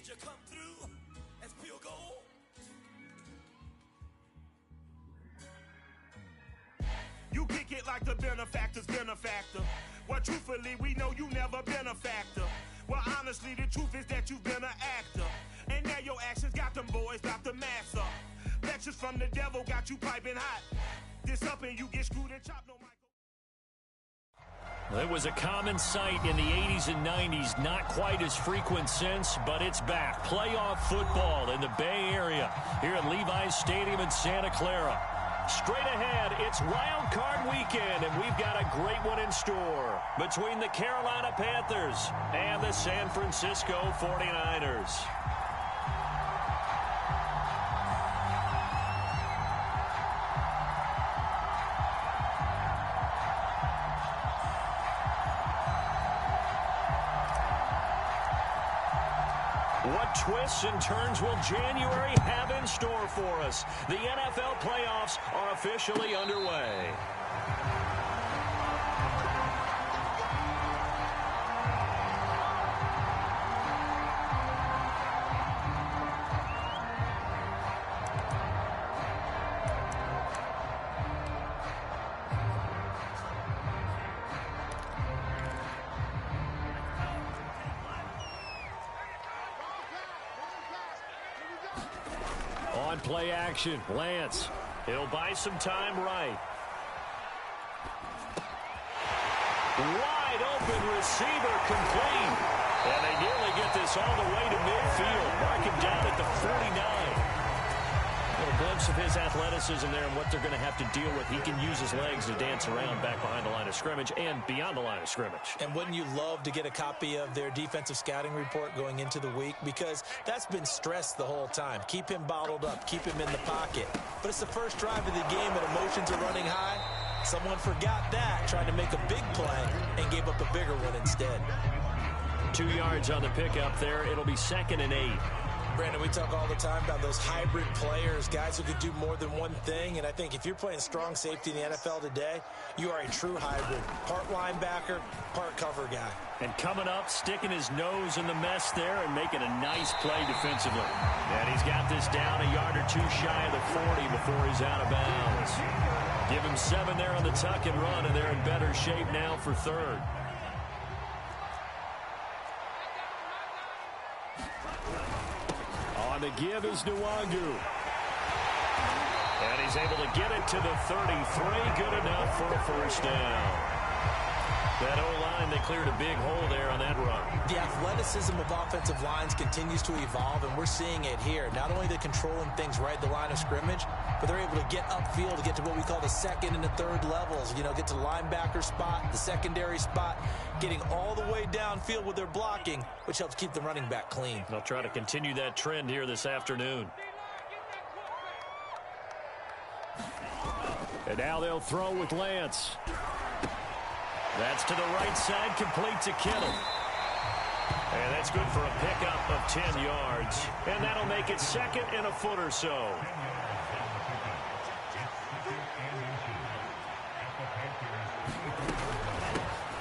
you come through as pure gold? You kick it like the benefactor's benefactor. Well, truthfully, we know you never been a factor. Well, honestly, the truth is that you've been an actor. And now your actions got them boys about to mass up. Lectures from the devil got you piping hot. This up and you get screwed and chopped, no Michael. It was a common sight in the 80s and 90s, not quite as frequent since, but it's back. Playoff football in the Bay Area here at Levi's Stadium in Santa Clara. Straight ahead, it's Wildcard weekend, and we've got a great one in store between the Carolina Panthers and the San Francisco 49ers. What twists and turns will January have in store for us? The NFL playoffs are officially underway. On play action, Lance. He'll buy some time right. Wide open receiver complete. And they nearly get this all the way to midfield. Mark him down at the 49. A little glimpse of his athleticism there and what they're going to have to deal with. He can use his legs to dance around back behind the line of scrimmage and beyond the line of scrimmage. And wouldn't you love to get a copy of their defensive scouting report going into the week? Because that's been stressed the whole time. Keep him bottled up. Keep him in the pocket. But it's the first drive of the game and emotions are running high. Someone forgot that, trying to make a big play and gave up a bigger one instead. 2 yards on the pickup there. It'll be 2nd and 8. Brandon, we talk all the time about those hybrid players, guys who could do more than one thing. And I think if you're playing strong safety in the NFL today, you are a true hybrid. Part linebacker, part cover guy. And coming up, sticking his nose in the mess there and making a nice play defensively. And he's got this down a yard or two shy of the 40 before he's out of bounds. Give him 7 there on the tuck and run, and they're in better shape now for 3rd. On the give is Nwangu. And he's able to get it to the 33. Good enough for a first down. That O-line, they cleared a big hole there on that run. The athleticism of offensive lines continues to evolve, and we're seeing it here. Not only they're controlling things right at the line of scrimmage, but they're able to get upfield to get to what we call the 2nd and the 3rd levels. You know, get to the linebacker spot, the secondary spot, getting all the way downfield with their blocking, which helps keep the running back clean. They'll try to continue that trend here this afternoon. And now they'll throw with Lance. That's to the right side, complete to Kittle. And that's good for a pickup of 10 yards. And that'll make it 2nd and a foot or so.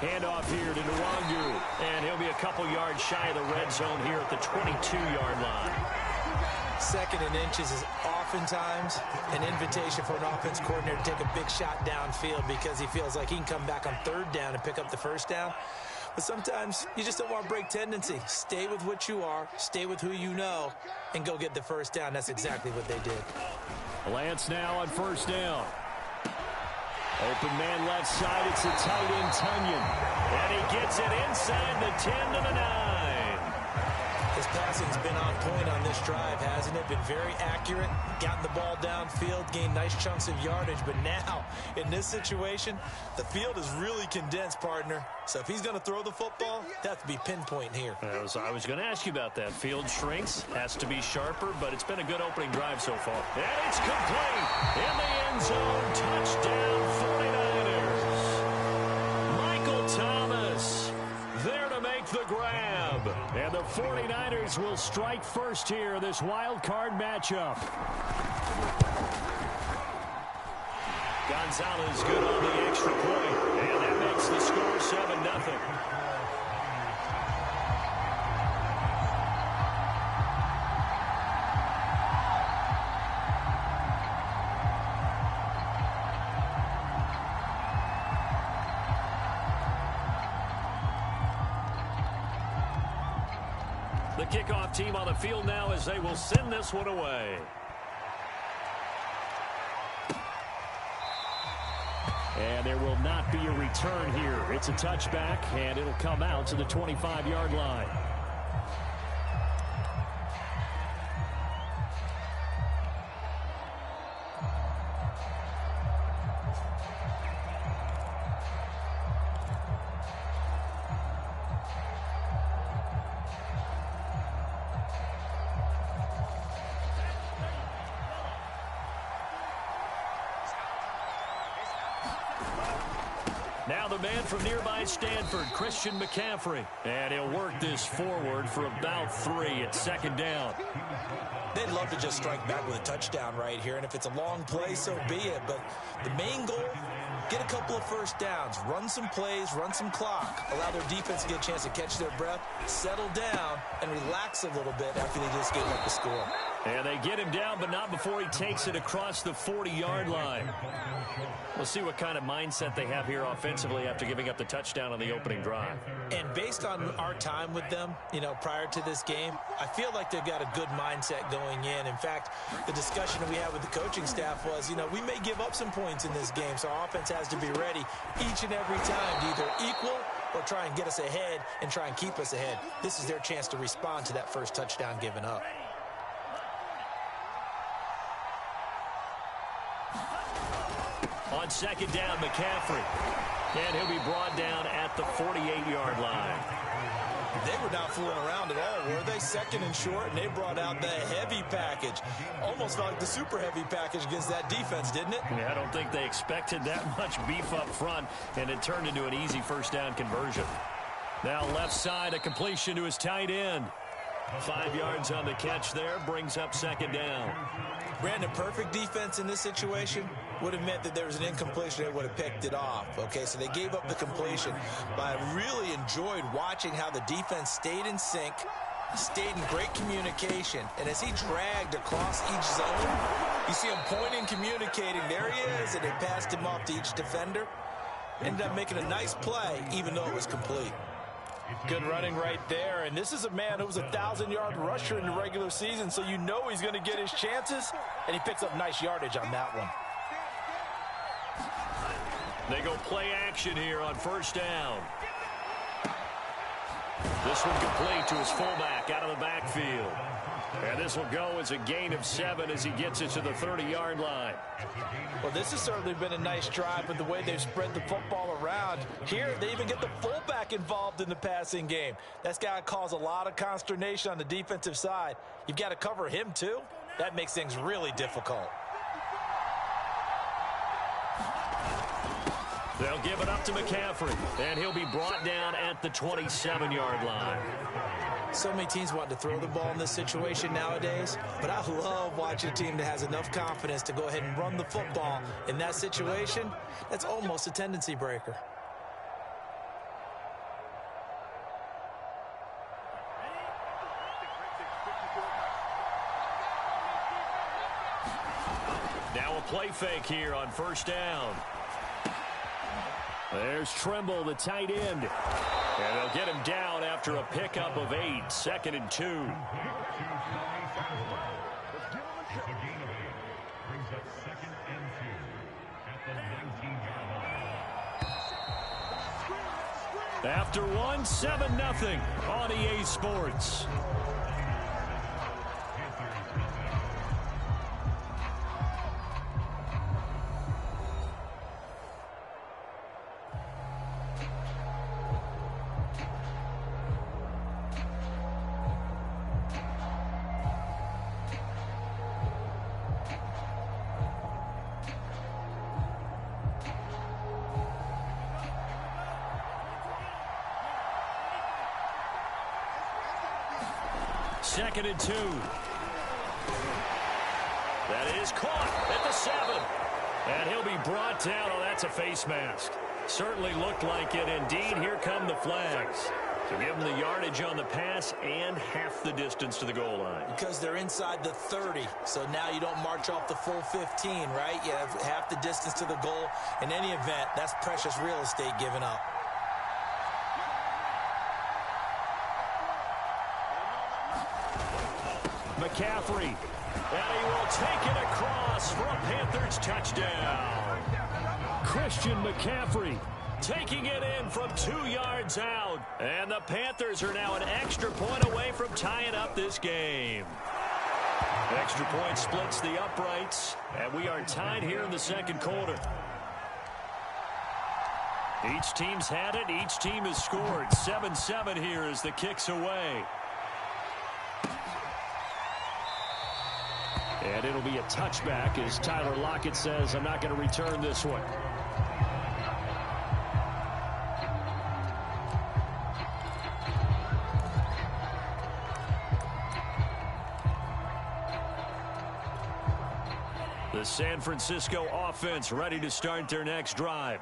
Handoff here to Nwangu. And he'll be a couple yards shy of the red zone here at the 22-yard line. 2nd and inches is oftentimes an invitation for an offense coordinator to take a big shot downfield because he feels like he can come back on 3rd down and pick up the first down. But sometimes you just don't want to break tendency. Stay with what you are, stay with who you know, and go get the first down. That's exactly what they did. Lance now on 1st down. Open man left side, it's the tight end Tunyon. And he gets it inside the 10 to the 9. His passing's been on point on this drive, hasn't it? Been very accurate, gotten the ball downfield, gained nice chunks of yardage. But now, in this situation, the field is really condensed, partner. So if he's going to throw the football, that has to be pinpoint here. I was going to ask you about that. Field shrinks, has to be sharper, but it's been a good opening drive so far. And it's complete in the end zone. Touchdown, 49ers. Michael Thomas there to make the grab. And the 49ers will strike first here in this wild card matchup. Gonzalez good on the extra point. And that makes the score 7-0. The kickoff team on the field now as they will send this one away. And there will not be a return here. It's a touchback, and it'll come out to the 25-yard line. Now the man from nearby Stanford, Christian McCaffrey. And he'll work this forward for about 3 at second down. They'd love to just strike back with a touchdown right here, and if it's a long play, so be it. But the main goal, get a couple of first downs, run some plays, run some clock, allow their defense to get a chance to catch their breath, settle down, and relax a little bit after they just gave up the score. And they get him down, but not before he takes it across the 40-yard line. We'll see what kind of mindset they have here offensively after giving up the touchdown on the opening drive. And based on our time with them, prior to this game, I feel like they've got a good mindset going in. In fact, the discussion that we had with the coaching staff was, we may give up some points in this game, so our offense has to be ready each and every time to either equal or try and get us ahead and try and keep us ahead. This is their chance to respond to that first touchdown given up. On second down, McCaffrey. And he'll be brought down at the 48-yard line. They were not fooling around at all, were they? Second and short, and they brought out the heavy package. Almost like the super heavy package against that defense, didn't it? Yeah, I don't think they expected that much beef up front, and it turned into an easy first down conversion. Now left side, a completion to his tight end. 5 yards on the catch there, brings up second down. Brandon, perfect defense in this situation would have meant that there was an incompletion. They would have picked it off. Okay, so they gave up the completion. But I really enjoyed watching how the defense stayed in sync, stayed in great communication. And as he dragged across each zone, you see him pointing, communicating. There he is, and they passed him off to each defender. Ended up making a nice play, even though it was complete. Good running right there, and this is a man who was a 1,000-yard rusher in the regular season, so you know he's going to get his chances, and he picks up nice yardage on that one. They go play action here on first down. This one complete to his fullback out of the backfield. And this will go as a gain of 7 as he gets it to the 30-yard line. Well, this has certainly been a nice drive with the way they've spread the football around. Here, they even get the fullback involved in the passing game. That's got to cause a lot of consternation on the defensive side. You've got to cover him, too. That makes things really difficult. They'll give it up to McCaffrey, and he'll be brought down at the 27-yard line. So many teams want to throw the ball in this situation nowadays, but I love watching a team that has enough confidence to go ahead and run the football in that situation. That's almost a tendency breaker. Now a play fake here on first down. There's Trimble, the tight end. And they'll get him down after a pickup of 8, 2nd and 2. After one, 7-0 on EA Sports. Second and 2. That is caught at the 7. And he'll be brought down. Oh, that's a face mask. Certainly looked like it. Indeed, here come the flags to give him the yardage on the pass and half the distance to the goal line. Because they're inside the 30, so now you don't march off the full 15, right? You have half the distance to the goal. In any event, that's precious real estate given up. McCaffrey. And he will take it across for a Panthers touchdown. Christian McCaffrey taking it in from 2 yards out. And the Panthers are now an extra point away from tying up this game. Extra point splits the uprights, and we are tied here in the second quarter. Each team's had it. Each team has scored. 7-7 here as the kick's away. And it'll be a touchback as Tyler Lockett says, I'm not going to return this one. The San Francisco offense ready to start their next drive.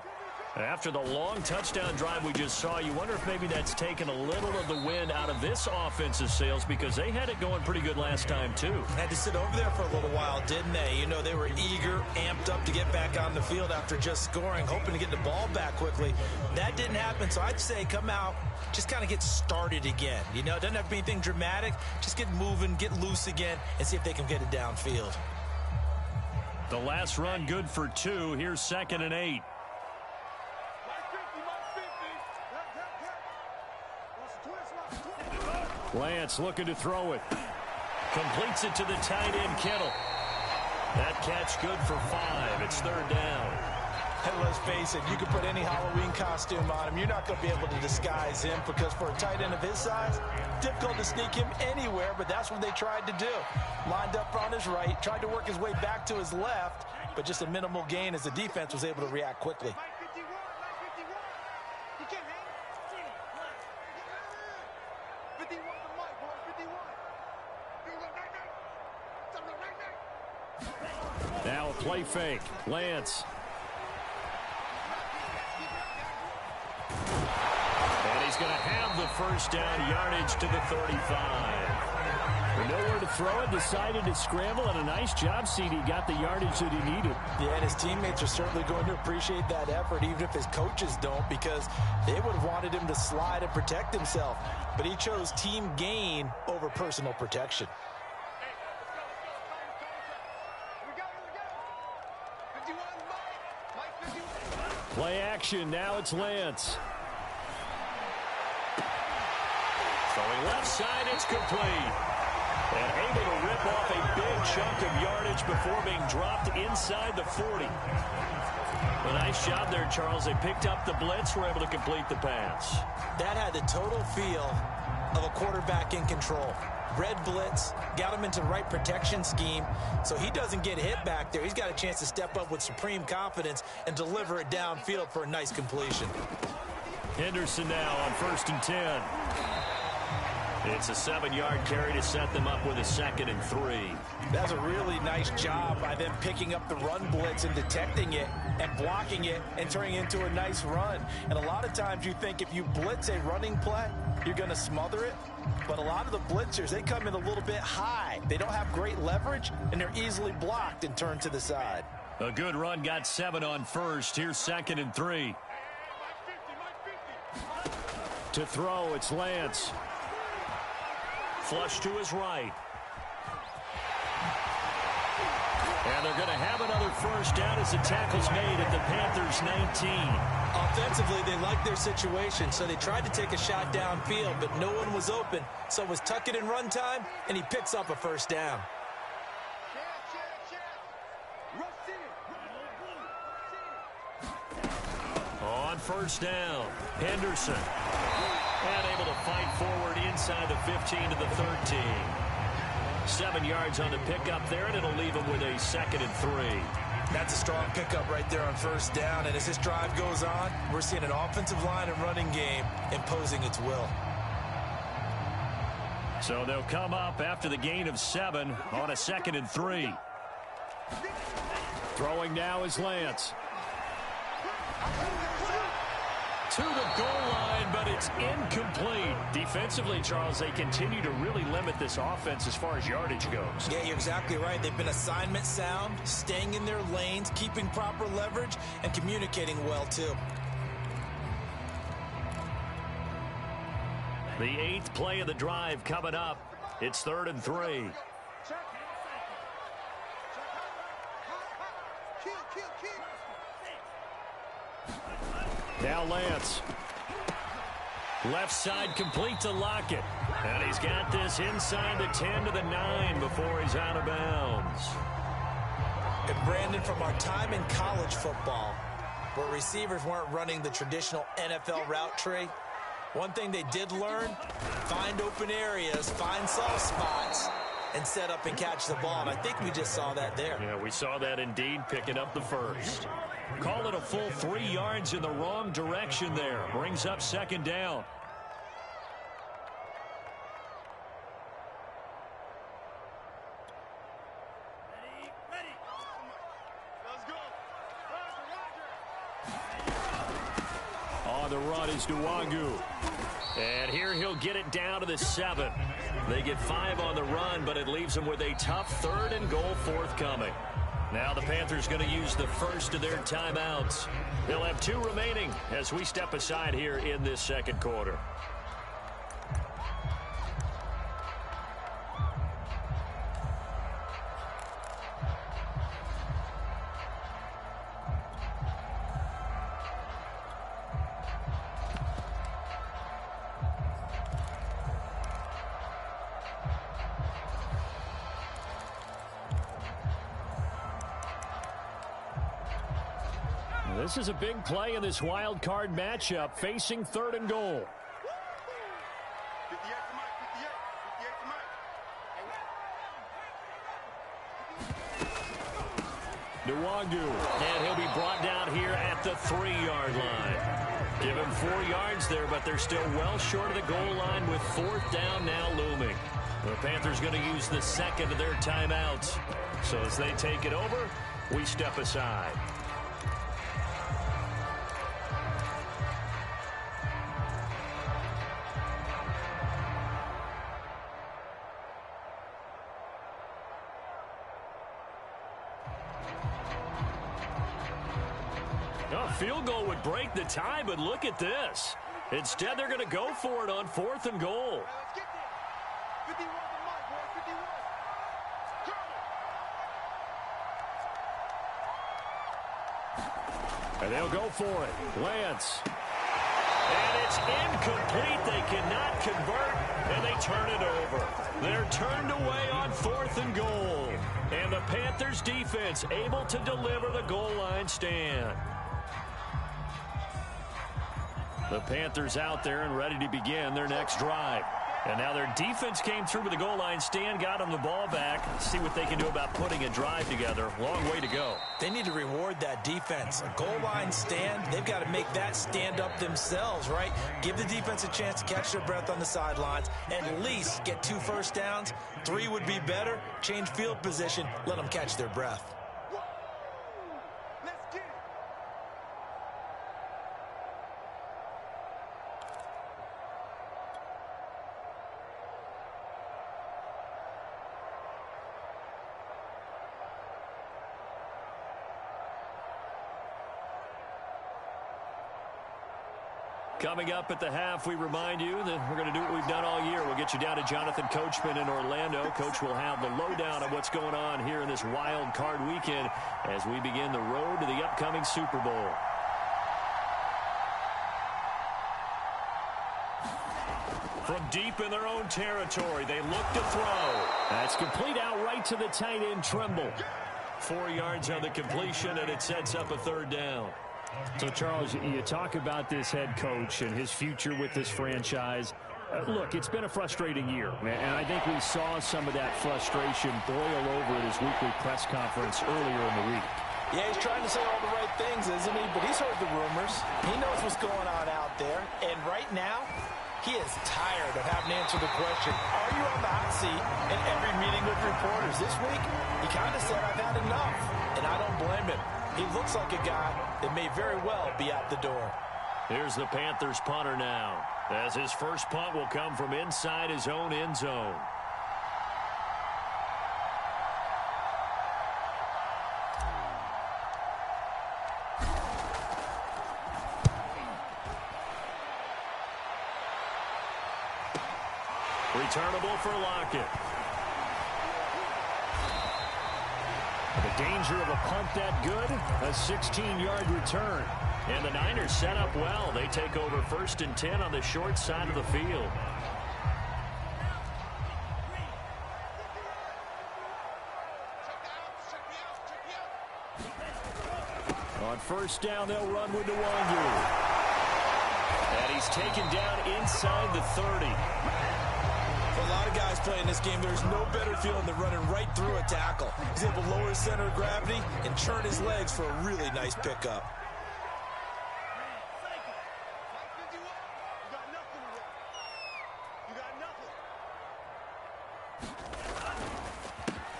After the long touchdown drive we just saw, you wonder if maybe that's taken a little of the wind out of this offense's sails because they had it going pretty good last time, too. Had to sit over there for a little while, didn't they? You know, they were eager, amped up to get back on the field after just scoring, hoping to get the ball back quickly. That didn't happen, so I'd say come out, just kind of get started again. You know, it doesn't have to be anything dramatic. Just get moving, get loose again, and see if they can get it downfield. The last run good for 2. Here's 2nd and 8. Lance looking to throw it. Completes it to the tight end, Kittle. That catch good for 5. It's 3rd down. And let's face it, you can put any Halloween costume on him. You're not going to be able to disguise him because for a tight end of his size, difficult to sneak him anywhere, but that's what they tried to do. Lined up on his right, tried to work his way back to his left, but just a minimal gain as the defense was able to react quickly. Now a play fake. Lance. And he's going to have the first down, yardage to the 35. Nowhere to throw it, decided to scramble, and a nice job, CD. Got the yardage that he needed. Yeah, and his teammates are certainly going to appreciate that effort, even if his coaches don't, because they would have wanted him to slide and protect himself. But he chose team gain over personal protection. Play action. Now it's Lance. Throwing left side, it's complete. And able to rip off a big chunk of yardage before being dropped inside the 40. A nice job there, Charles. They picked up the blitz, were able to complete the pass. That had the total feel of a quarterback in control. Red blitz, got him into the right protection scheme, so he doesn't get hit back there. He's got a chance to step up with supreme confidence and deliver it downfield for a nice completion. Henderson now on 1st and 10. It's a 7-yard carry to set them up with a 2nd and 3. That's a really nice job by them picking up the run blitz and detecting it and blocking it and turning it into a nice run. And a lot of times you think if you blitz a running play, you're going to smother it. But a lot of the blitzers, they come in a little bit high. They don't have great leverage, and they're easily blocked and turned to the side. A good run, got 7 on 1st. Here's 2nd and 3. To throw, it's Lance. Flush to his right. And they're going to have another first down as the tackle's made at the Panthers' 19. Offensively, they liked their situation, so they tried to take a shot downfield, but no one was open. So it was tuck it and run time, and he picks up a first down. On 1st down, Henderson. And able to fight forward inside the 15 to the 13. 7 yards on the pickup there, and it'll leave him with a 2nd and 3. That's a strong pickup right there on 1st down. And as this drive goes on, we're seeing an offensive line and running game imposing its will. So they'll come up after the gain of 7 on a 2nd and 3. Throwing now is Lance. To the goal line, but it's incomplete. Defensively, Charles, they continue to really limit this offense as far as yardage goes. Yeah, you're exactly right. They've been assignment sound, staying in their lanes, keeping proper leverage, and communicating well, too. The 8th play of the drive coming up. It's 3rd and 3. Now Lance. Left side complete to Lockett. And he's got this inside the 10 to the 9 before he's out of bounds. And Brandon, from our time in college football, where receivers weren't running the traditional NFL route tree, one thing they did learn, find open areas, find soft spots, and set up and catch the ball. And I think we just saw that there. Yeah, we saw that indeed, picking up the first. Call it a full 3 yards in the wrong direction there. Brings up second down. On the run is Nwangu. And here he'll get it down to the 7. They get 5 on the run, but it leaves them with a tough 3rd and goal forthcoming. Now the Panthers going to use the first of their timeouts. They'll have 2 remaining as we step aside here in this second quarter. This is a big play in this wild card matchup, facing 3rd and goal. Nwangu, and he'll be brought down here at the 3-yard line. Give him 4 yards there, but they're still well short of the goal line with 4th down now looming. The Panthers going to use the second of their timeouts. So as they take it over, we step aside. A field goal would break the tie, but look at this. Instead, they're going to go for it on 4th and goal. And they'll go for it. Lance. And it's incomplete. They cannot convert, and they turn it over. They're turned away on 4th and goal. And the Panthers defense able to deliver the goal line stand. The Panthers out there and ready to begin their next drive. And now their defense came through with the goal line stand, got them the ball back. Let's see what they can do about putting a drive together. Long way to go. They need to reward that defense. A goal line stand, they've got to make that stand up themselves, right? Give the defense a chance to catch their breath on the sidelines. At least get 2 first downs. 3 would be better. Change field position. Let them catch their breath. Coming up at the half, we remind you that we're going to do what we've done all year. We'll get you down to Jonathan Coachman in Orlando. Coach will have the lowdown of what's going on here in this wild card weekend as we begin the road to the upcoming Super Bowl. From deep in their own territory, they look to throw. That's complete out right to the tight end, Trimble. 4 yards on the completion, and it sets up a 3rd down. So, Charles, you talk about this head coach and his future with this franchise. Look, it's been a frustrating year, and I think we saw some of that frustration boil over at his weekly press conference earlier in the week. Yeah, he's trying to say all the right things, isn't he? But he's heard the rumors. He knows what's going on out there. And right now, he is tired of having to answer the question, are you on the hot seat in every meeting with reporters? This week, he kind of said, I've had enough. And I don't blame him. He looks like a guy that may very well be out the door. Here's the Panthers punter now, as his first punt will come from inside his own end zone. Returnable for Lockett. The danger of a punt that good, a 16-yard return. And the Niners set up well. They take over 1st and 10 on the short side of the field. On 1st down, they'll run with Nwangu. And he's taken down inside the 30. For a lot of guys playing this game, there's no better feeling than running right through a tackle. He's able to lower his center of gravity and churn his legs for a really nice pickup.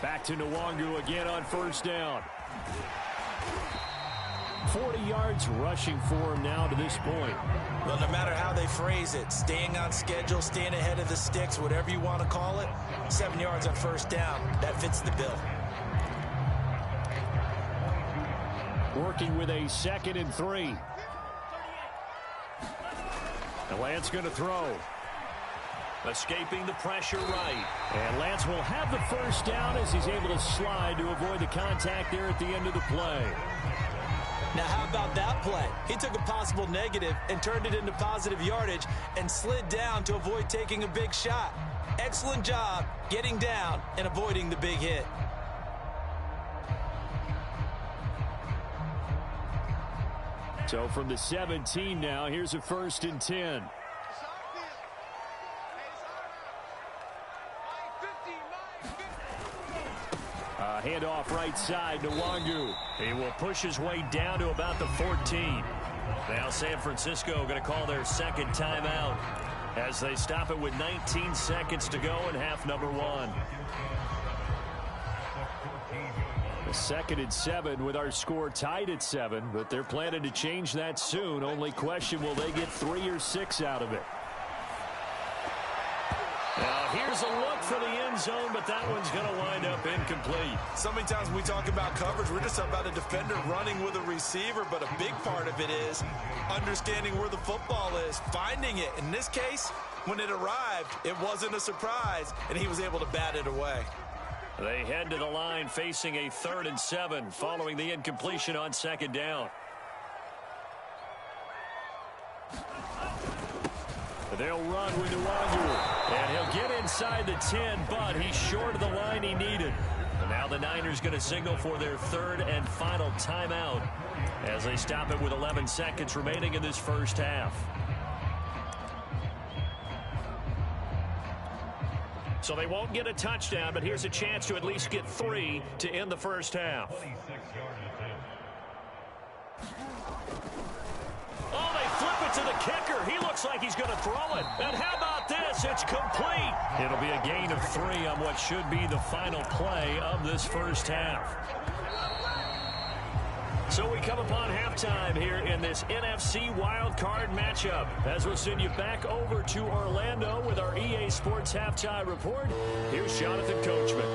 Back to Nwangu again on 1st down. 40 yards rushing for him now to this point. Well, no matter how they phrase it, staying on schedule, staying ahead of the sticks, whatever you want to call it, 7 yards on 1st down, that fits the bill. Working with a 2nd and 3. And Lance going to throw. Escaping the pressure right. And Lance will have the 1st down as he's able to slide to avoid the contact there at the end of the play. Now, how about that play? He took a possible negative and turned it into positive yardage and slid down to avoid taking a big shot. Excellent job getting down and avoiding the big hit. So from the 17 now, here's a 1st and 10. Handoff right side to Nwangu. He will push his way down to about the 14. Now San Francisco going to call their 2nd timeout as they stop it with 19 seconds to go in half number 1. The 2nd and 7 with our score tied at 7, but they're planning to change that soon. Only question, will they get 3 or 6 out of it? Now here's a look for the end zone, but that one's going to wind up incomplete. So many times when we talk about coverage, we're just about a defender running with a receiver, but a big part of it is understanding where the football is, finding it. In this case, when it arrived, it wasn't a surprise, and he was able to bat it away. They head to the line facing a 3rd and 7 following the incompletion on 2nd down. They'll run with Nwangu. And he'll get inside the 10, but he's short of the line he needed. And now the Niners going to signal for their 3rd and final timeout as they stop it with 11 seconds remaining in this 1st half. So they won't get a touchdown, but here's a chance to at least get 3 to end the 1st half. Oh, they flip it to the kicker. He looks like he's going to throw it. And how about this? It's complete. It'll be a gain of 3 on what should be the final play of this 1st half. So we come upon halftime here in this NFC Wildcard matchup. As we'll send you back over to Orlando with our EA Sports Halftime Report, here's Jonathan Coachman.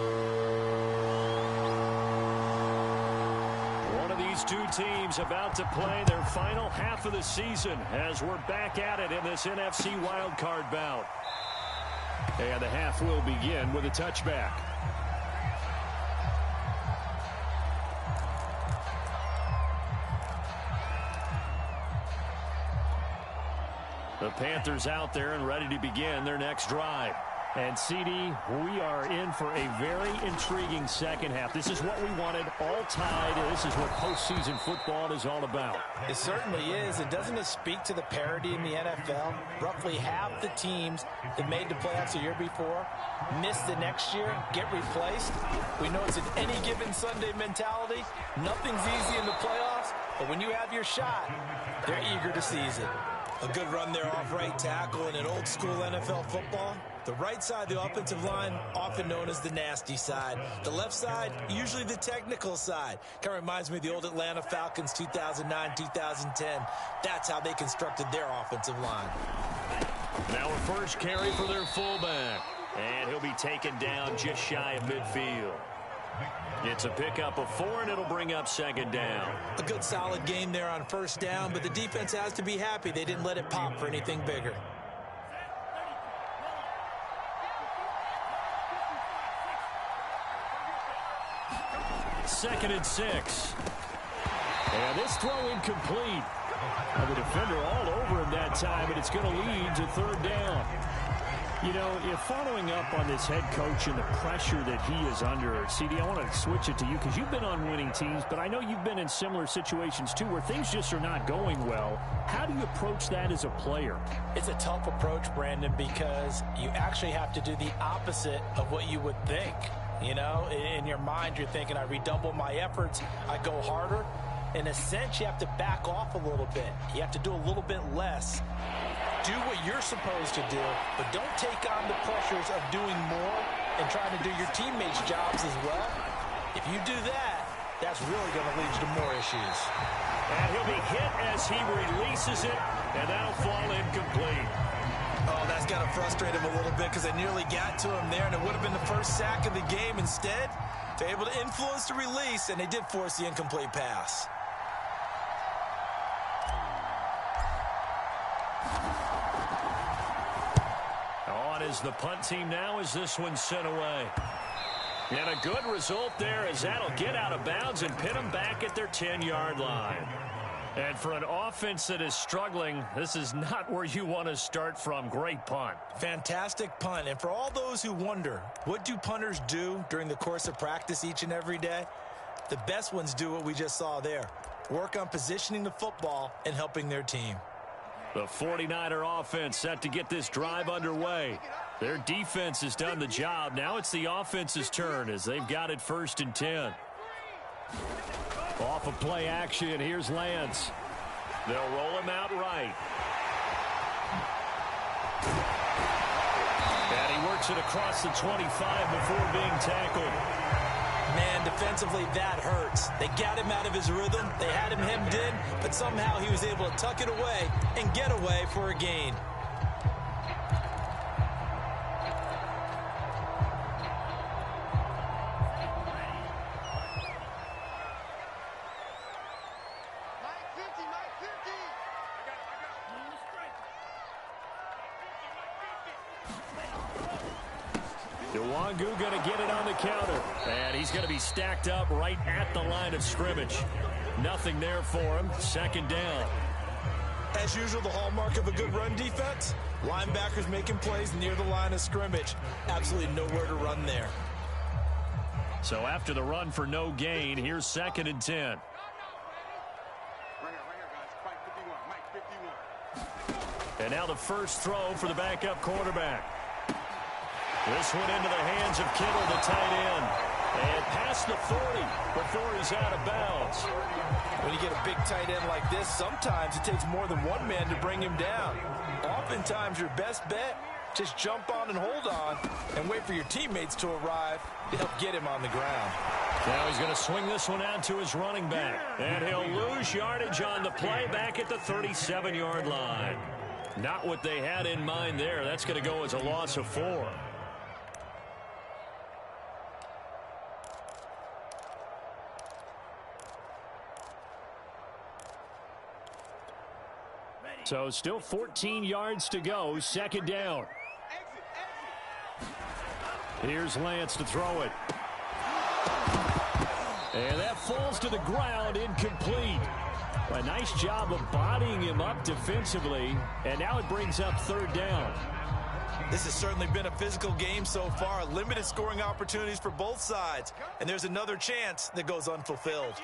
One of these two teams about to play their final half of the season as we're back at it in this NFC Wildcard bout. And the half will begin with a touchback. The Panthers out there and ready to begin their next drive. And, CD, we are in for a very intriguing second half. This is what we wanted, all tied. This is what postseason football is all about. It certainly is. And doesn't it speak to the parity in the NFL? Roughly half the teams that made the playoffs the year before miss the next year, get replaced. We know it's an any given Sunday mentality. Nothing's easy in the playoffs, but when you have your shot, they're eager to seize it. A good run there off right tackle in an old school NFL football. The right side, the offensive line, often known as the nasty side. The left side, usually the technical side. Kind of reminds me of the old Atlanta Falcons 2009, 2010. That's how they constructed their offensive line. Now a first carry for their fullback. And he'll be taken down just shy of midfield. It's a pickup of 4, and it'll bring up second down. A good solid game there on first down, but the defense has to be happy they didn't let it pop for anything bigger. 2nd and 6. And this throw incomplete. The defender all over him that time, and it's going to lead to 3rd down. You know, if following up on this head coach and the pressure that he is under, CD, I want to switch it to you because you've been on winning teams, but I know you've been in similar situations too where things just are not going well. How do you approach that as a player? It's a tough approach, Brandon, because you actually have to do the opposite of what you would think. You know, in your mind, you're thinking, I redouble my efforts, I go harder. In a sense, you have to back off a little bit. You have to do a little bit less. Do what you're supposed to do, but don't take on the pressures of doing more and trying to do your teammates' jobs as well. If you do that, that's really going to lead you to more issues. And he'll be hit as he releases it, and that'll fall incomplete. Oh, that's got to frustrate him a little bit because they nearly got to him there, and it would have been the first sack of the game. Instead, they're able to influence the release, and they did force the incomplete pass. On is the punt team now as this one's sent away. And a good result there as that'll get out of bounds and pin them back at their 10-yard line. And for an offense that is struggling, this is not where you want to start from. Great punt. Fantastic punt. And for all those who wonder, what do punters do during the course of practice each and every day? The best ones do what we just saw there. Work on positioning the football and helping their team. The 49er offense set to get this drive underway. Their defense has done the job. Now it's the offense's turn as they've got it 1st and 10. Off of play action, here's Lance. They'll roll him out right. And he works it across the 25 before being tackled. Man, defensively, that hurts. They got him out of his rhythm. They had him hemmed in, but somehow he was able to tuck it away and get away for a gain. Nwangu going to get it on the counter. And he's going to be stacked up right at the line of scrimmage. Nothing there for him. 2nd down. As usual, the hallmark of a good run defense, linebackers making plays near the line of scrimmage. Absolutely nowhere to run there. So after the run for no gain, here's 2nd and 10. And now the first throw for the backup quarterback. This one into the hands of Kittle, the tight end. And past the 40 before he's out of bounds. When you get a big tight end like this, sometimes it takes more than one man to bring him down. Oftentimes, your best bet, just jump on and hold on and wait for your teammates to arrive to help get him on the ground. Now he's going to swing this one out to his running back. And he'll lose yardage on the play back at the 37-yard line. Not what they had in mind there. That's going to go as a loss of 4. So still 14 yards to go. 2nd down. Here's Lance to throw it. And that falls to the ground, incomplete. A nice job of bodying him up defensively. And now it brings up 3rd down. This has certainly been a physical game so far. Limited scoring opportunities for both sides. And there's another chance that goes unfulfilled.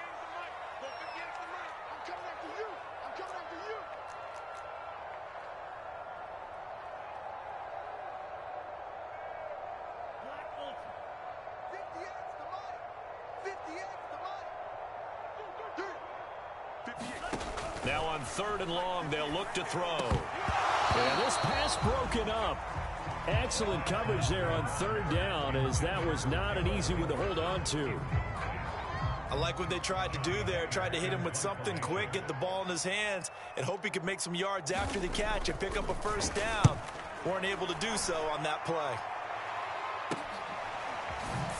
Now on 3rd and long, they'll look to throw. And this pass broken up. Excellent coverage there on 3rd down, as that was not an easy one to hold on to. I like what they tried to do there. Tried to hit him with something quick, get the ball in his hands, and hope he could make some yards after the catch and pick up a 1st down. Weren't able to do so on that play.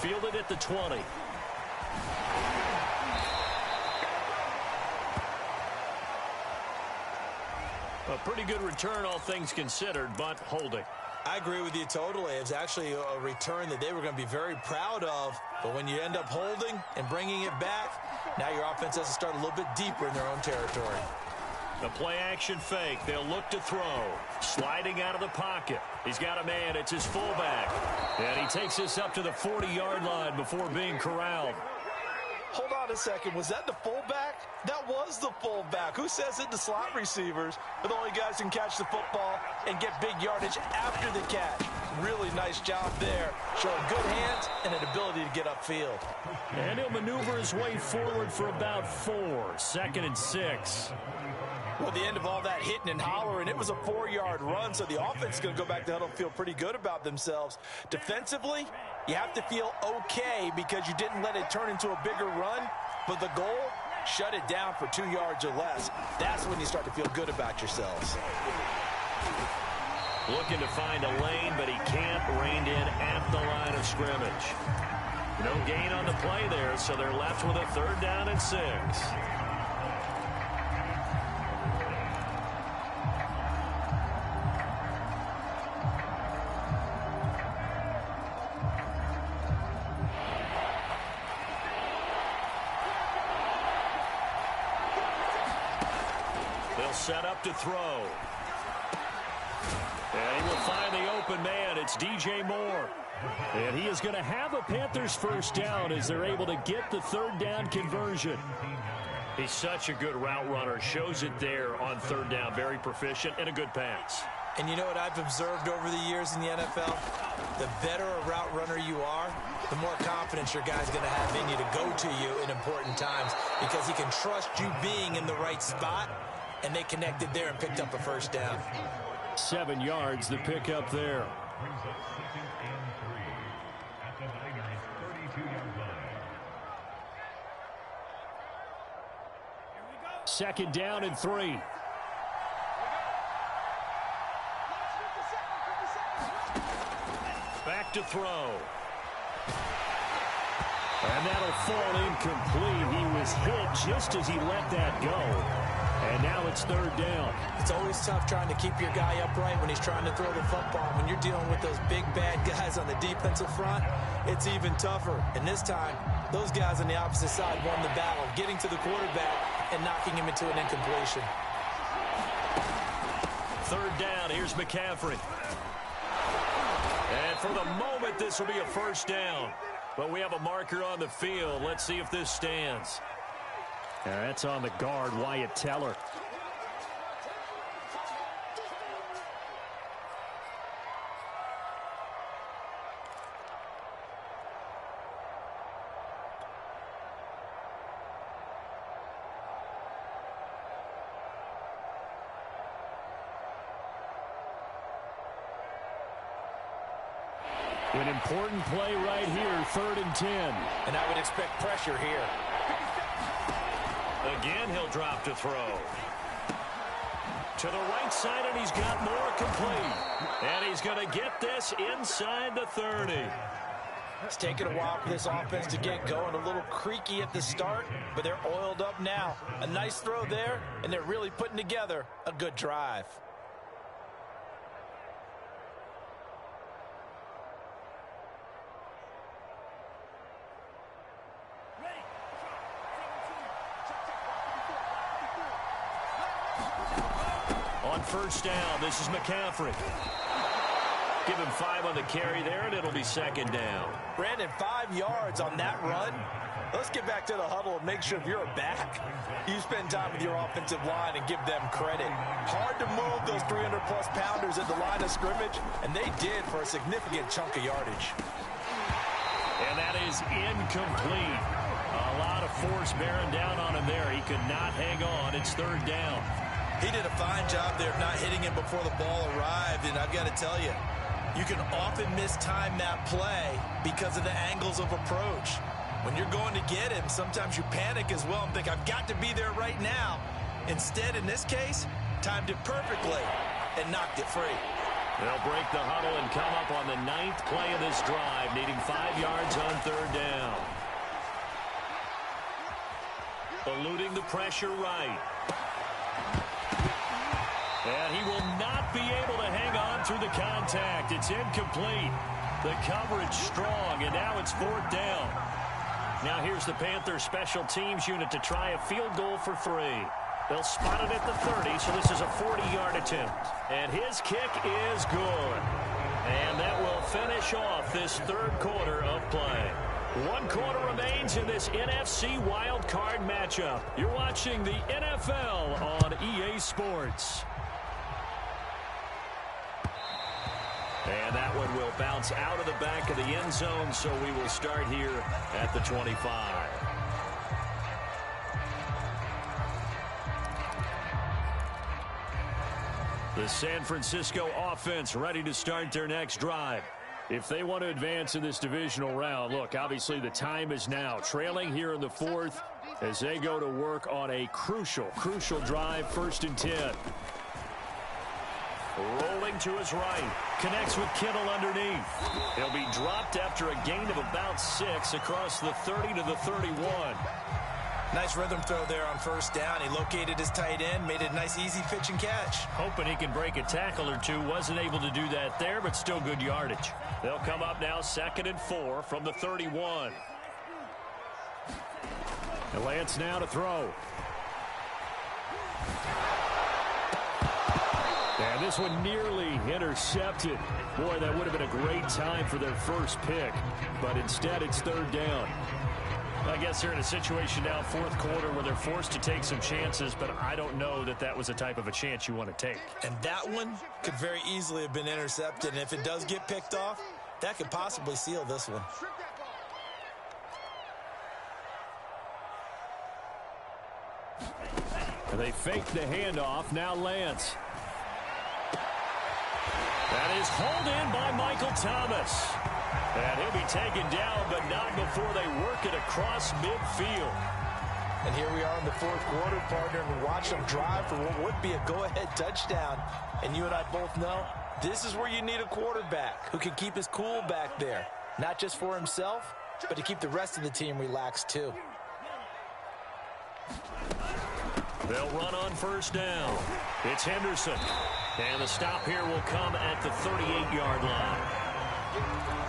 Fielded at the 20. A pretty good return, all things considered, but holding. I agree with you totally. It was actually a return that they were going to be very proud of. But when you end up holding and bringing it back, now your offense has to start a little bit deeper in their own territory. The play-action fake. They'll look to throw. Sliding out of the pocket. He's got a man. It's his fullback. And he takes this up to the 40-yard line before being corralled. Hold on a second. Was that the fullback? That was the fullback. Who says it? The slot receivers are the only guys who can catch the football and get big yardage after the catch. Really nice job there. Showing good hands and an ability to get upfield. And he'll maneuver his way forward for about 4. 2nd and 6. Well, the end of all that hitting and hollering, it was a 4-yard run, so the offense is going to go back to huddle and feel pretty good about themselves. Defensively, you have to feel okay because you didn't let it turn into a bigger run, but the goal, shut it down for 2 yards or less. That's when you start to feel good about yourselves. Looking to find a lane, but he can't. Reined in at the line of scrimmage. No gain on the play there, so they're left with a 3rd down and 6. Set up to throw. And he will find the open man. It's DJ Moore. And he is going to have a Panthers 1st down as they're able to get the 3rd down conversion. He's such a good route runner. Shows it there on 3rd down. Very proficient and a good pass. And you know what I've observed over the years in the NFL? The better a route runner you are, the more confidence your guy's going to have in you to go to you in important times because he can trust you being in the right spot. And they connected there and picked up a 1st down. 7 yards, the pickup there. Second down and 3. Back to throw. And that'll fall incomplete. He was hit just as he let that go. And now it's 3rd down. It's always tough trying to keep your guy upright when he's trying to throw the football. When you're dealing with those big, bad guys on the defensive front, it's even tougher. And this time, those guys on the opposite side won the battle, getting to the quarterback and knocking him into an incompletion. 3rd down. Here's McCaffrey. And for the moment, this will be a 1st down. But we have a marker on the field. Let's see if this stands. That's on the guard, Wyatt Teller. An important play right here, 3rd and 10. And I would expect pressure here. Again, he'll drop to throw. To the right side, and he's got more complete. And he's going to get this inside the 30. It's taken a while for this offense to get going. A little creaky at the start, but they're oiled up now. A nice throw there, and they're really putting together a good drive. On 1st down, this is McCaffrey. Give him 5 on the carry there, and it'll be 2nd down. Brandon, 5 yards on that run. Let's get back to the huddle and make sure if you're a back, you spend time with your offensive line and give them credit. Hard to move those 300-plus pounders at the line of scrimmage, and they did for a significant chunk of yardage. And that is incomplete. A lot of force bearing down on him there. He could not hang on. It's 3rd down. He did a fine job there of not hitting him before the ball arrived, and I've got to tell you, you can often mistime that play because of the angles of approach. When you're going to get him, sometimes you panic as well and think, I've got to be there right now. Instead, in this case, timed it perfectly and knocked it free. They'll break the huddle and come up on the 9th play of this drive, needing 5 yards on 3rd down. Eluding the pressure right. And he will not be able to hang on through the contact. It's incomplete. The coverage strong, and now it's 4th down. Now here's the Panthers special teams unit to try a field goal for 3. They'll spot it at the 30, so this is a 40-yard attempt. And his kick is good. And that will finish off this 3rd quarter of play. 1 quarter remains in this NFC Wildcard matchup. You're watching the NFL on EA Sports. And that one will bounce out of the back of the end zone, so we will start here at the 25. The San Francisco offense ready to start their next drive. If they want to advance in this divisional round, look, obviously the time is now. Trailing here in the 4th as they go to work on a crucial drive, 1st and 10. Rolling to his right. Connects with Kittle underneath. He'll be dropped after a gain of about 6 across the 30 to the 31. Nice rhythm throw there on 1st down. He located his tight end, made it a nice easy pitch and catch. Hoping he can break a tackle or two. Wasn't able to do that there, but still good yardage. They'll come up now 2nd and 4 from the 31. And Lance now to throw. And this one nearly intercepted. Boy, that would have been a great time for their first pick. But instead, it's 3rd down. I guess they're in a situation now, 4th quarter, where they're forced to take some chances, but I don't know that that was the type of a chance you want to take. And that one could very easily have been intercepted, and if it does get picked off, that could possibly seal this one. And they fake the handoff. Now Lance. That is hauled in by Michael Thomas. And he'll be taken down, but not before they work it across midfield. And here we are in the 4th quarter, partner, and watch them drive for what would be a go-ahead touchdown. And you and I both know this is where you need a quarterback who can keep his cool back there. Not just for himself, but to keep the rest of the team relaxed too. They'll run on 1st down. It's Henderson. And the stop here will come at the 38-yard line.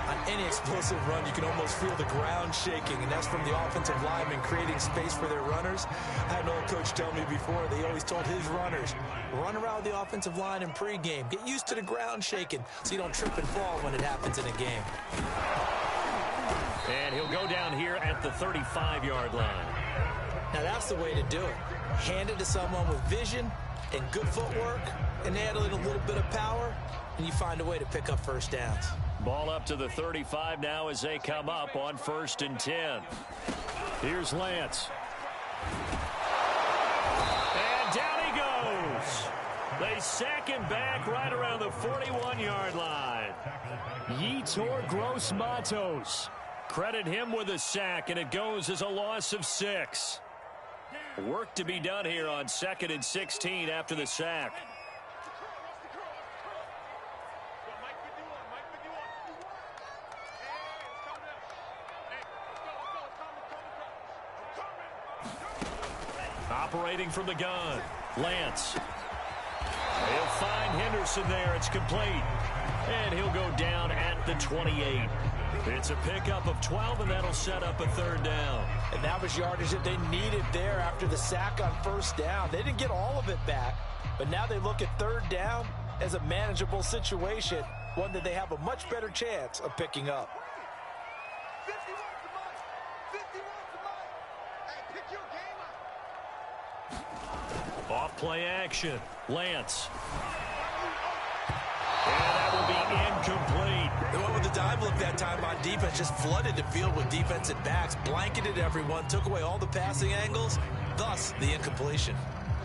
On any explosive run, you can almost feel the ground shaking, and that's from the offensive linemen creating space for their runners. I had an old coach tell me before, they always told his runners, run around the offensive line in pregame. Get used to the ground shaking so you don't trip and fall when it happens in a game. And he'll go down here at the 35-yard line. Now that's the way to do it. Hand it to someone with vision and good footwork, and add a little bit of power, and you find a way to pick up 1st downs. Ball up to the 35 now as they come up on 1st and 10. Here's Lance. And down he goes. They sack him back right around the 41-yard line. Yetur Gross-Matos. Credit him with a sack, and it goes as a loss of 6. Work to be done here on 2nd and 16 after the sack. Operating from the gun, Lance. He'll find Henderson there. It's complete. And he'll go down at the 28. It's a pickup of 12, and that'll set up a 3rd down. And that was yardage that they needed there after the sack on 1st down. They didn't get all of it back, but now they look at 3rd down as a manageable situation, one that they have a much better chance of picking up. Off play action, Lance. And that will be incomplete. They went with the dive look that time on defense, just flooded the field with defensive backs, blanketed everyone, took away all the passing angles, thus the incompletion.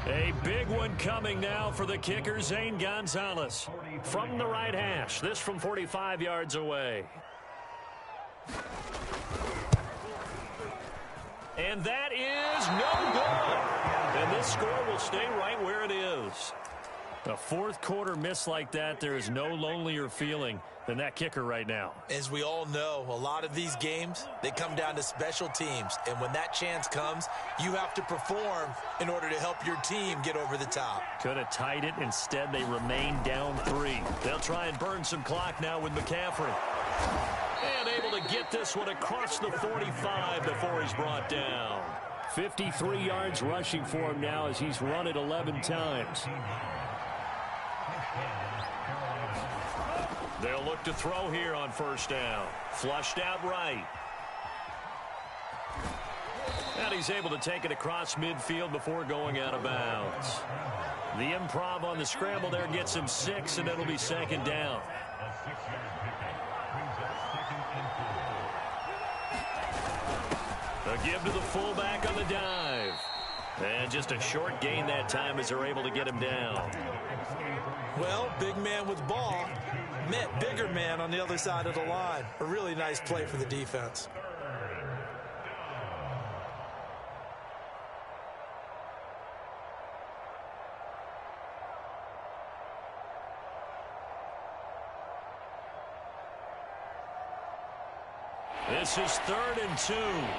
A big one coming now for the kicker, Zane Gonzalez. From the right hash, this from 45 yards away. And that is no good. And this score will stay right where it is. A fourth quarter miss like that, there is no lonelier feeling than that kicker right now. As we all know, a lot of these games, they come down to special teams. And when that chance comes, you have to perform in order to help your team get over the top. Could have tied it. Instead, they remain down 3. They'll try and burn some clock now with McCaffrey. And able to get this one across the 45 before he's brought down. 53 yards rushing for him now as he's run it 11 times. They'll look to throw here on first down. Flushed out right. And he's able to take it across midfield before going out of bounds. The improv on the scramble there gets him 6, and it'll be second down. A give to the fullback on the dive. And just a short gain that time as they're able to get him down. Well, big man with ball met bigger man on the other side of the line. A really nice play for the defense. This is 3rd and 2.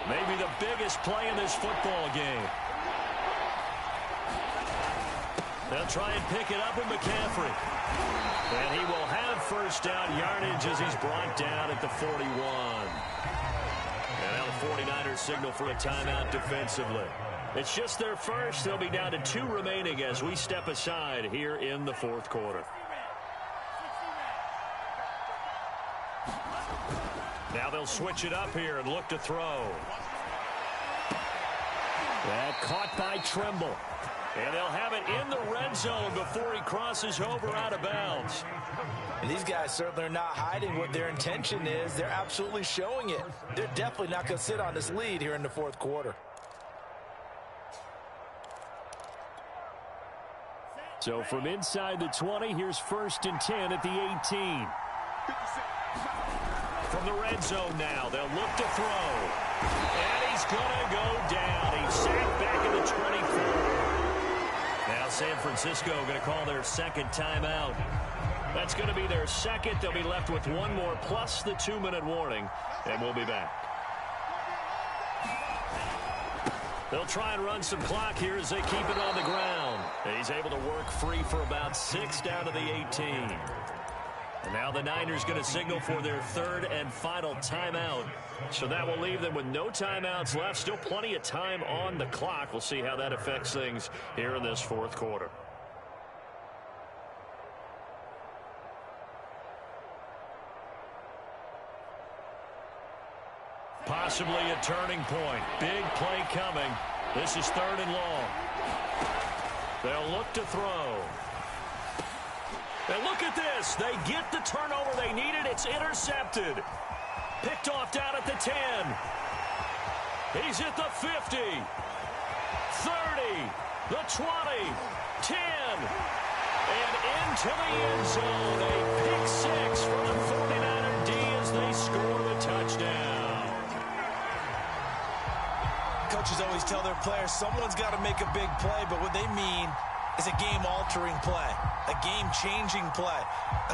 Maybe the biggest play in this football game. They'll try and pick it up with McCaffrey. And he will have first down yardage as he's brought down at the 41. And now the 49ers signal for a timeout defensively. It's just their first. They'll be down to 2 remaining as we step aside here in the fourth quarter. Now they'll switch it up here and look to throw. That caught by Tremble. And they'll have it in the red zone before he crosses over out of bounds. And these guys certainly are not hiding what their intention is. They're absolutely showing it. They're definitely not going to sit on this lead here in the fourth quarter. So from inside the 20, here's 1st and 10 at the 18. From the red zone now, they'll look to throw. And he's going to go down. He's sacked back at the 24. Now San Francisco going to call their second timeout. That's going to be their second. They'll be left with 1 more plus the 2-minute warning, and we'll be back. They'll try and run some clock here as they keep it on the ground. He's able to work free for about 6 down to the 18. And now the Niners going to signal for their 3rd and final timeout. So that will leave them with no timeouts left. Still plenty of time on the clock. We'll see how that affects things here in this fourth quarter. Possibly a turning point. Big play coming. This is 3rd and long. They'll look to throw. And look at this. They get the turnover they needed. It's intercepted. Picked off down at the 10. He's at the 50. 30. The 20. 10. And into the end zone. A pick 6 for the 49er D as they score the touchdown. Coaches always tell their players someone's got to make a big play, but what they mean is a game-altering play, a game-changing play,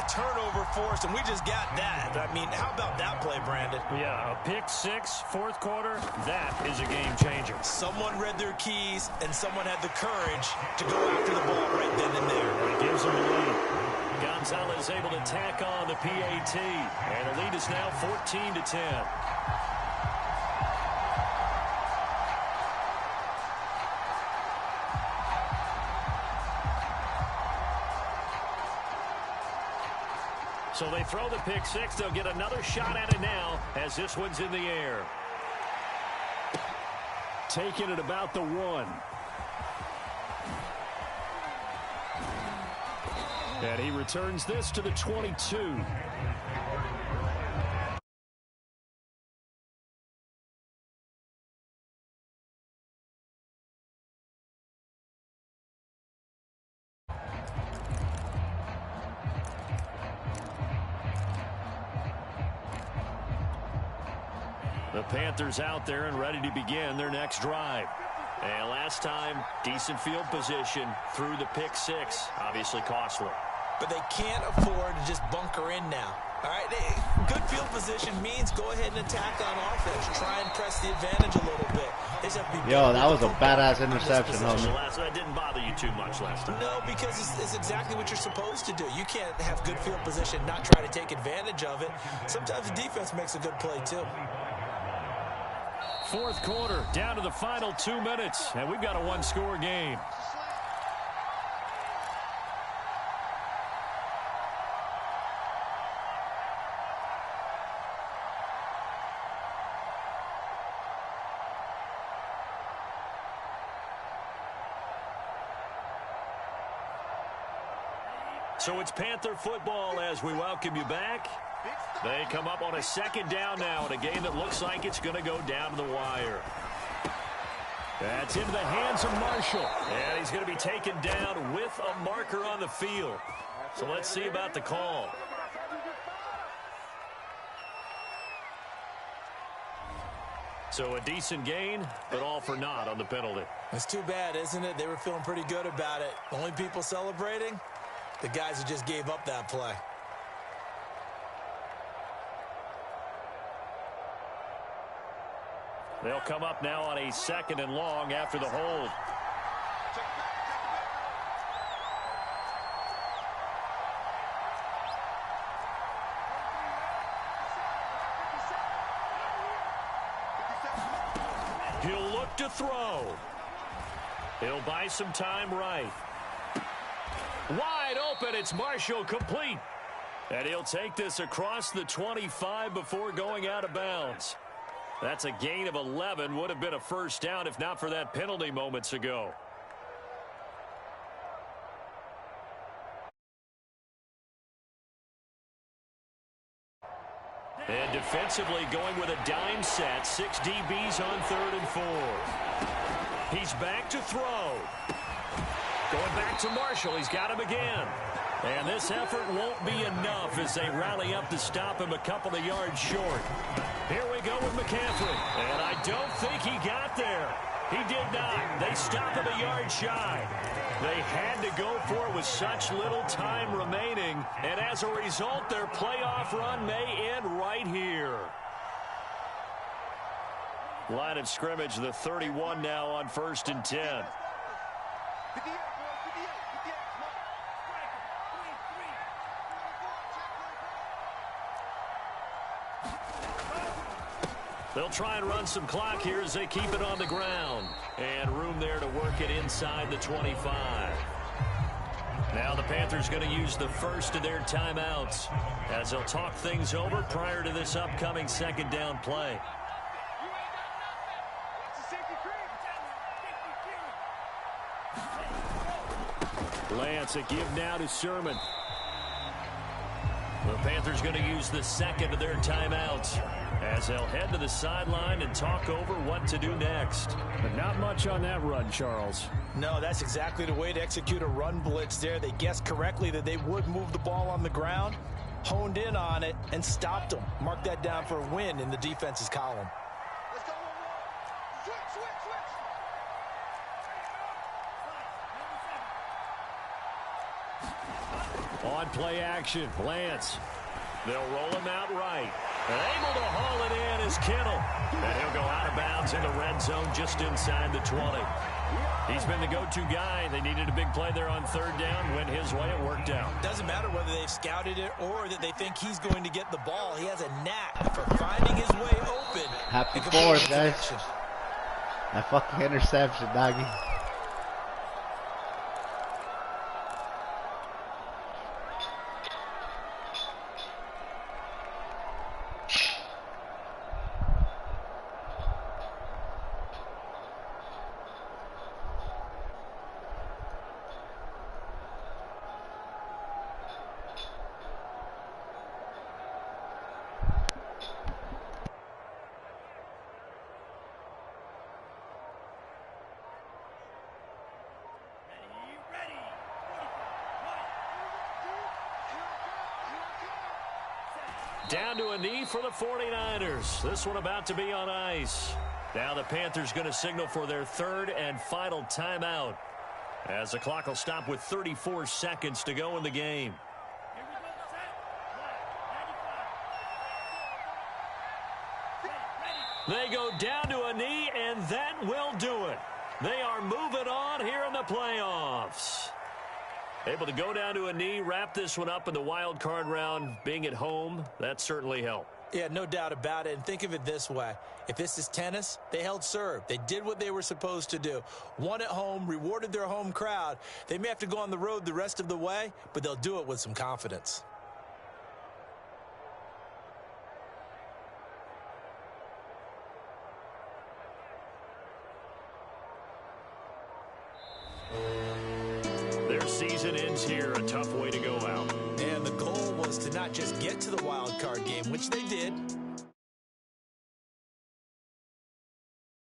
a turnover forced, and we just got that. I mean, how about that play, Brandon? Yeah, a pick 6, fourth quarter, that is a game-changer. Someone read their keys, and someone had the courage to go after the ball right then and there. It gives them a lead. Gonzalez able to tack on the PAT, and the lead is now 14-10. So they throw the pick 6. They'll get another shot at it now as this one's in the air. Taking it about the 1. And he returns this to the 22. The Panthers out there and ready to begin their next drive. And last time, decent field position through the pick six. Obviously costly. But they can't afford to just bunker in now. All right, good field position means go ahead and attack on offense. Try and press the advantage a little bit. They just have to be Yo, that was a badass interception, homie. That didn't bother you too much last time. No, because it's exactly what you're supposed to do. You can't have good field position, not try to take advantage of it. Sometimes the defense makes a good play, too. Fourth quarter, down to the final 2 minutes, and we've got a one-score game. So it's Panther football as we welcome you back. They come up on a second down now in a game that looks like it's going to go down to the wire. That's into the hands of Marshall. And he's going to be taken down with a marker on the field. So let's see about the call. So a decent gain, but all for naught on the penalty. It's too bad, isn't it? They were feeling pretty good about it. Only people celebrating? The guys who just gave up that play. They'll come up now on a second and long after the hold. He'll look to throw. He'll buy some time right. Wide open, it's Marshall, complete. And he'll take this across the 25 before going out of bounds. That's a gain of 11. Would have been a first down if not for that penalty moments ago. And defensively going with a dime set. 6 DBs on 3rd and 4. He's back to throw. Going back to Marshall. He's got him again. And this effort won't be enough as they rally up to stop him a couple of yards short. Here we go with McCaffrey. And I don't think he got there. He did not. They stop him a yard shy. They had to go for it with such little time remaining. And as a result, their playoff run may end right here. Line of scrimmage, the 31 now on 1st and 10. They'll try and run some clock here as they keep it on the ground. And room there to work it inside the 25. Now the Panthers going to use the first of their timeouts as they'll talk things over prior to this upcoming second down play. Lance, a give now to Sermon. The Panthers going to use the second of their timeouts as they'll head to the sideline and talk over what to do next. But not much on that run, Charles. No, that's exactly the way to execute a run blitz there. They guessed correctly that they would move the ball on the ground, honed in on it, and stopped them. Mark that down for a win in the defense's column. On play action, Lance. They'll roll him out right. And able to haul it in is Kittle. And he'll go out of bounds in the red zone just inside the 20. He's been the go-to guy. They needed a big play there on 3rd down. Went his way, it worked out. Doesn't matter whether they've scouted it or that they think he's going to get the ball. He has a knack for finding his way open. Happy 4th, guys. That fucking interception, doggy. Down to a knee for the 49ers. This one about to be on ice. Now the Panthers going to signal for their third and final timeout, as the clock will stop with 34 seconds to go in the game. They go down to a knee, and that will do it. They are moving on here in the playoffs. Able to go down to a knee, wrap this one up in the wild card round. Being at home, that certainly helped. Yeah, no doubt about it. And think of it this way. If this is tennis, they held serve. They did what they were supposed to do. Won at home, rewarded their home crowd. They may have to go on the road the rest of the way, but they'll do it with some confidence. Their season ends here, a tough way to go out. And the goal was to not just get to the wild card game, which they did,